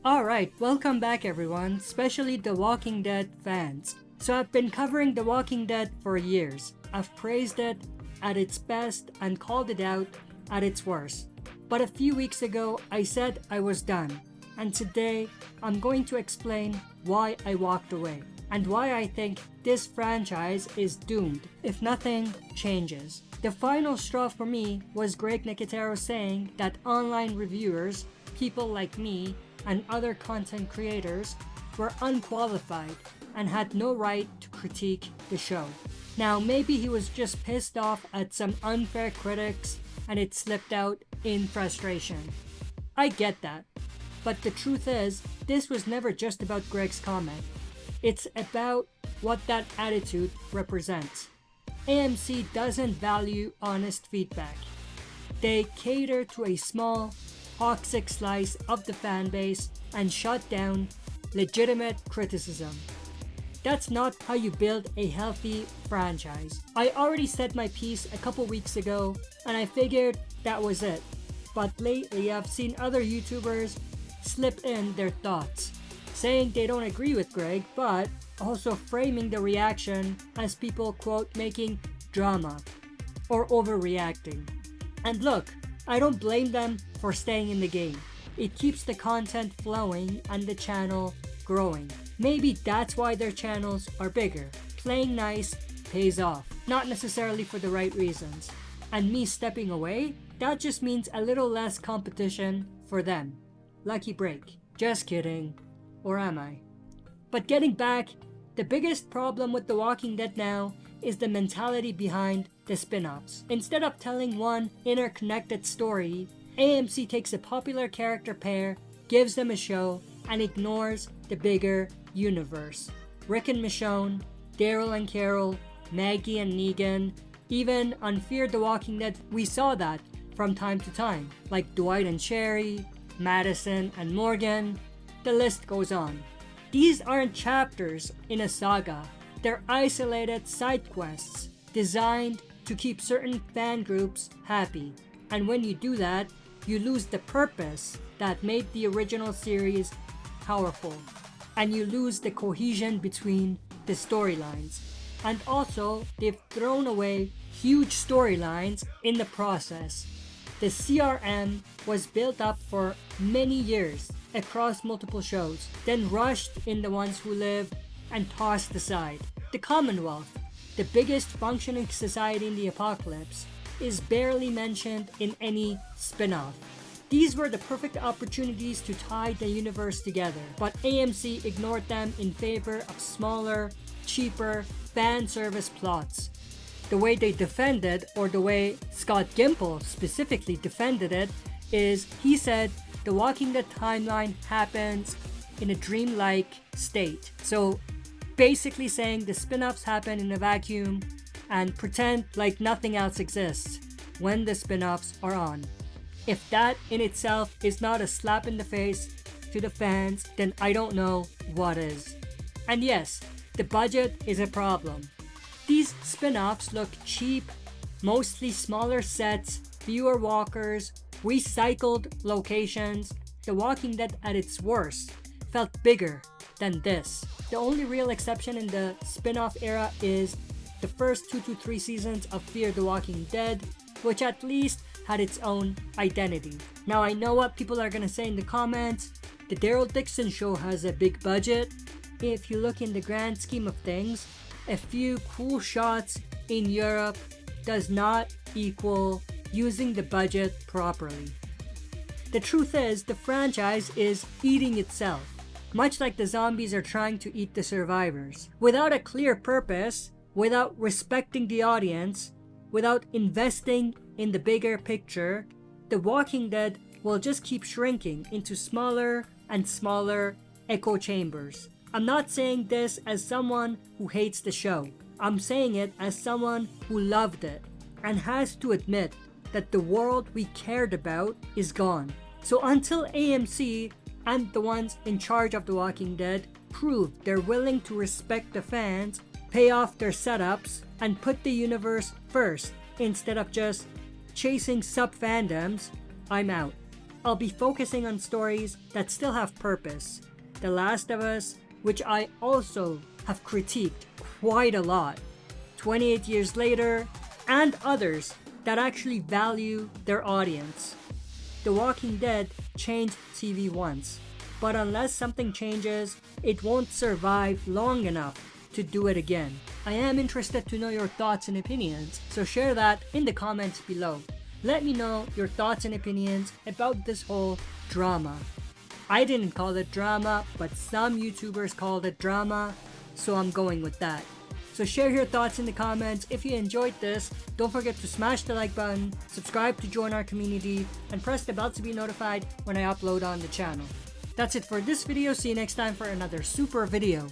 Alright, welcome back everyone, especially the Walking Dead fans. So I've been covering The Walking Dead for years. I've praised it at its best and called it out at its worst. But a few weeks ago, I said I was done. And today, I'm going to explain why I walked away. And why I think this franchise is doomed if nothing changes. The final straw for me was Greg Nicotero saying that online reviewers, people like me, and other content creators were unqualified and had no right to critique the show. Now maybe he was just pissed off at some unfair critics and it slipped out in frustration. I get that, but the truth is this was never just about Greg's comment. It's about what that attitude represents. AMC doesn't value honest feedback. They cater to a small, toxic slice of the fan base and shut down legitimate criticism. That's not how you build a healthy franchise. I already said my piece a couple weeks ago and I figured that was it. But lately I've seen other YouTubers slip in their thoughts, saying they don't agree with Greg, but also framing the reaction as people quote making drama or overreacting. And look, I don't blame them for staying in the game. It keeps the content flowing and the channel growing. Maybe that's why their channels are bigger. Playing nice pays off, not necessarily for the right reasons. And me stepping away, that just means a little less competition for them. Lucky break. Just kidding. Or am I? But getting back, the biggest problem with The Walking Dead now is the mentality behind the spin-offs. Instead of telling one interconnected story, AMC takes a popular character pair, gives them a show, and ignores the bigger universe. Rick and Michonne, Daryl and Carol, Maggie and Negan, even on Fear the Walking Dead, we saw that from time to time, like Dwight and Sherry, Madison and Morgan, the list goes on. These aren't chapters in a saga, they're isolated side quests designed to keep certain fan groups happy. And when you do that, you lose the purpose that made the original series powerful. And you lose the cohesion between the storylines. And also, they've thrown away huge storylines in the process. The CRM was built up for many years across multiple shows, then rushed in the ones who lived and tossed aside. The Commonwealth, the biggest functioning society in the apocalypse, is barely mentioned in any spin-off. These were the perfect opportunities to tie the universe together, but AMC ignored them in favor of smaller, cheaper, fan service plots. The way they defended, or the way Scott Gimple specifically defended it, is he said the Walking Dead timeline happens in a dreamlike state. So basically saying the spin-offs happen in a vacuum and pretend like nothing else exists when the spin-offs are on. If that in itself is not a slap in the face to the fans, then I don't know what is. And yes, the budget is a problem. These spin-offs look cheap, mostly smaller sets, fewer walkers, recycled locations. The Walking Dead at its worst felt bigger than this. The only real exception in the spin-off era is the first 2 to 3 seasons of Fear the Walking Dead, which at least had its own identity. Now I know what people are gonna say in the comments. The Daryl Dixon show has a big budget. If you look in the grand scheme of things, a few cool shots in Europe does not equal using the budget properly. The truth is, the franchise is eating itself, much like the zombies are trying to eat the survivors. Without a clear purpose, without respecting the audience, without investing in the bigger picture, The Walking Dead will just keep shrinking into smaller and smaller echo chambers. I'm not saying this as someone who hates the show. I'm saying it as someone who loved it and has to admit that the world we cared about is gone. So until AMC and the ones in charge of The Walking Dead prove they're willing to respect the fans, pay off their setups, and put the universe first instead of just chasing sub-fandoms, I'm out. I'll be focusing on stories that still have purpose. The Last of Us, which I also have critiqued quite a lot, 28 years later, and others that actually value their audience. The Walking Dead changed TV once, but unless something changes, it won't survive long enough to do it again. I am interested to know your thoughts and opinions, so share that in the comments below. Let me know your thoughts and opinions about this whole drama. I didn't call it drama, but some YouTubers called it drama, so I'm going with that. So share your thoughts in the comments. If you enjoyed this, don't forget to smash the like button, subscribe to join our community, and press the bell to be notified when I upload on the channel. That's it for this video. See you next time for another super video.